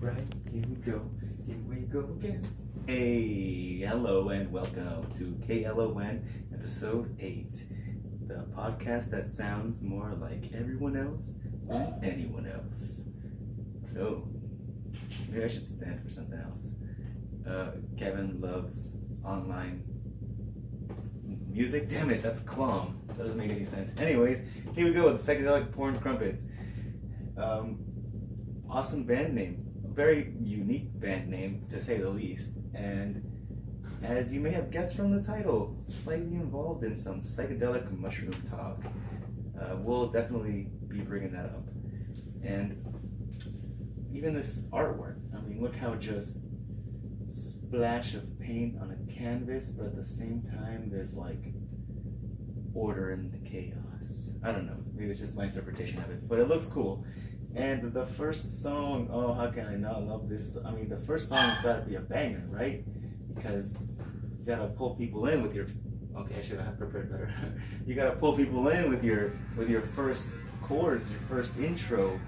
right, here we go again. Hey, hello and welcome to KLON episode 8, the podcast that sounds more like everyone else than anyone else. No, maybe I should stand for something else. Kevin loves online music. Damn it, that's KLON. That doesn't make any sense. Anyways, here we go with Psychedelic Porn Crumpets. Awesome band name. A very unique band name, to say the least. And as you may have guessed from the title, slightly involved in some psychedelic mushroom talk. We'll definitely be bringing that up. And even this artwork, I mean, look how just splash of paint on a canvas, but at the same time there's like order in the chaos. I don't know, maybe it's just my interpretation of it, but it looks cool. And the first song, oh, how can I not love this? I mean, the first song's gotta be a banger, right? Because you gotta pull people in with your, okay, I should have prepared better. You gotta pull people in with your first chords, your first intro,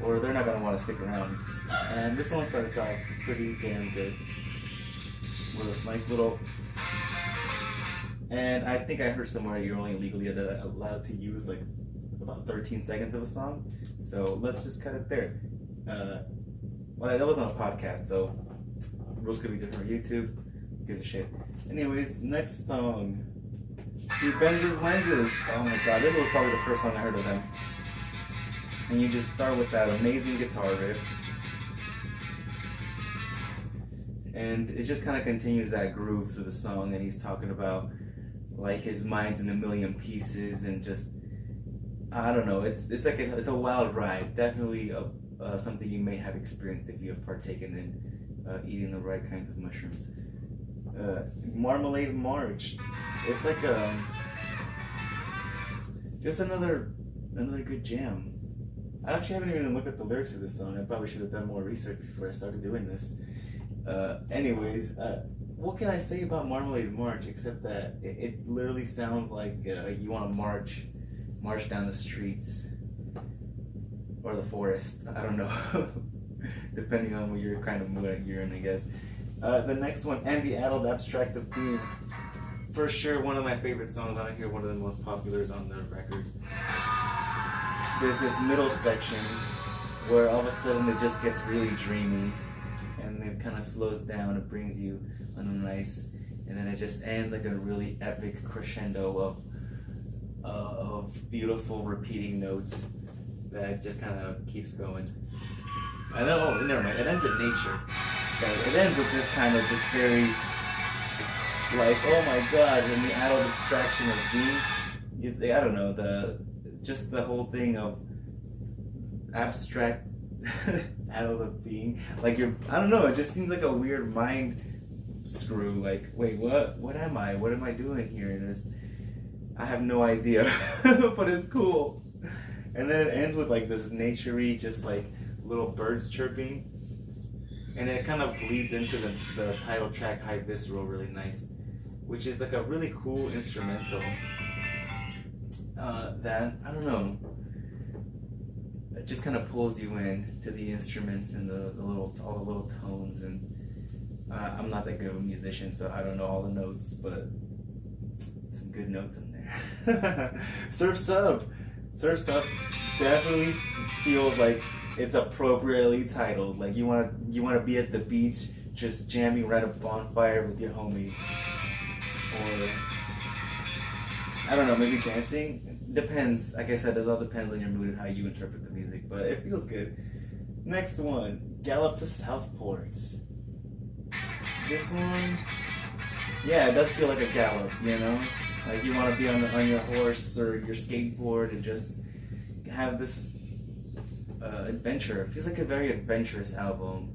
or they're not gonna want to stick around. And this one starts off pretty damn good with this nice little, and I think I heard somewhere you're only legally allowed to use like about 13 seconds of a song, so let's just cut it there. Well, that was on a podcast, so rules could be different for YouTube. Who gives a shit? Anyways, next song, He Bends His Lenses. Oh my god, this was probably the first song I heard of them. And you just start with that amazing guitar riff, and it just kind of continues that groove through the song, and he's talking about like his mind's in a million pieces, and just, I don't know, it's like it's a wild ride. Definitely something you may have experienced if you have partaken in eating the right kinds of mushrooms. Marmalade March. It's like just another good jam. I actually haven't even looked at the lyrics of this song. I probably should have done more research before I started doing this. Anyways, what can I say about Marmalade March except that it literally sounds like you want to march down the streets or the forest. I don't know, depending on what your kind of mood you're in, I guess. The next one, Untitled Abstract of Being. For sure, one of my favorite songs on here. One of the most populars on the record. There's this middle section where all of a sudden it just gets really dreamy, and it kind of slows down. It brings you on a nice, and then it just ends like a really epic crescendo of beautiful repeating notes that just kind of keeps going. I know, oh, never mind. It ends in nature. But it ends with this kind of just very, like, oh my god, and the adult abstraction of being is, I don't know, just the whole thing of abstract adult of being, like I don't know, it just seems like a weird mind screw, like, wait, what am I doing here? And I have no idea, but it's cool. And then it ends with like this nature-y, just like little birds chirping, and it kind of bleeds into the title track, High Visceral, really nice, which is like a really cool instrumental that, I don't know, it just kind of pulls you in to the instruments and all the little tones. And I'm not that good of a musician, so I don't know all the notes, but some good notes in there. Surf's Up definitely feels like it's appropriately titled. Like you want to be at the beach, just jamming right a bonfire with your homies, or I don't know, maybe dancing. Depends. Like I said, it all depends on your mood and how you interpret the music, but it feels good. Next one, Gallop to Southport. This one, yeah, it does feel like a gallop, you know? Like you want to be on your horse or your skateboard and just have this adventure. It feels like a very adventurous album,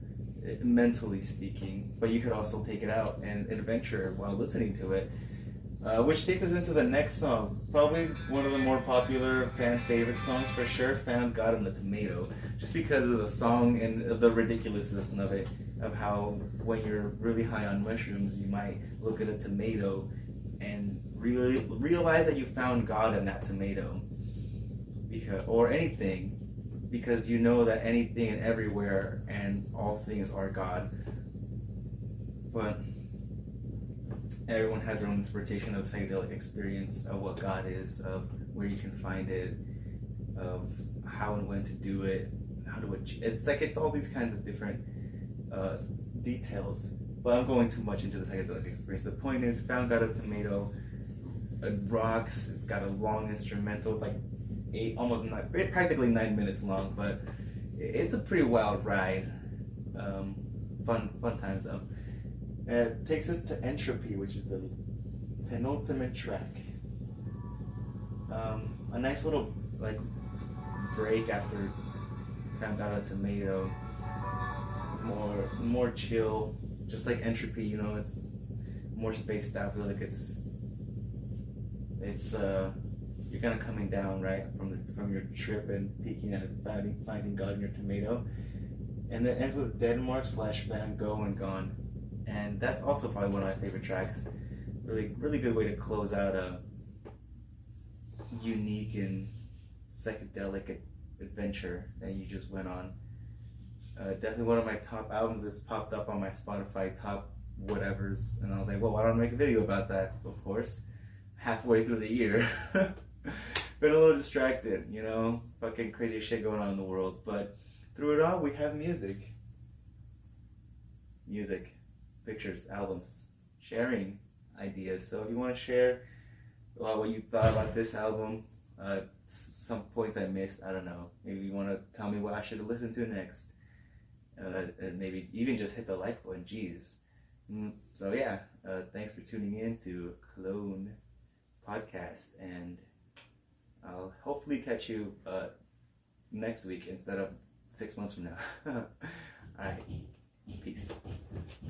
mentally speaking, but you could also take it out and adventure while listening to it. Which takes us into the next song, probably one of the more popular fan favorite songs for sure, Found God in the Tomato, just because of the song and the ridiculousness of it, of how when you're really high on mushrooms, you might look at a tomato and realize that you found God in that tomato, or anything, because you know that anything and everywhere and all things are God. But everyone has their own interpretation of the psychedelic experience, of what God is, of where you can find it, of how and when to do it, how to achieve. It's all these kinds of different details. But I'm going too much into the psychedelic experience. The point is, found Gallop tomato. It rocks. It's got a long instrumental. It's like practically 9 minutes long, but it's a pretty wild ride. Fun times though. It takes us to Entropy, which is the penultimate track. A nice little like break after Found Out a Tomato. More chill, just like Entropy. You know, it's more spaced out. I feel like it's you're kind of coming down right from your trip and peaking at finding God in your tomato, and then ends with Denmark / Van Gogh and Gone. And that's also probably one of my favorite tracks. Really good way to close out a unique and psychedelic adventure that you just went on. Definitely one of my top albums. This popped up on my Spotify top whatevers, and I was like, well, why don't I make a video about that? Of course, halfway through the year. Been a little distracted, you know, fucking crazy shit going on in the world. But through it all, we have music, pictures, albums, sharing ideas. So if you want to share what you thought about this album, some points I missed, I don't know. Maybe you want to tell me what I should listen to next. And maybe even just hit the like button, jeez. So yeah, thanks for tuning in to KLON podcast, and I'll hopefully catch you next week instead of 6 months from now.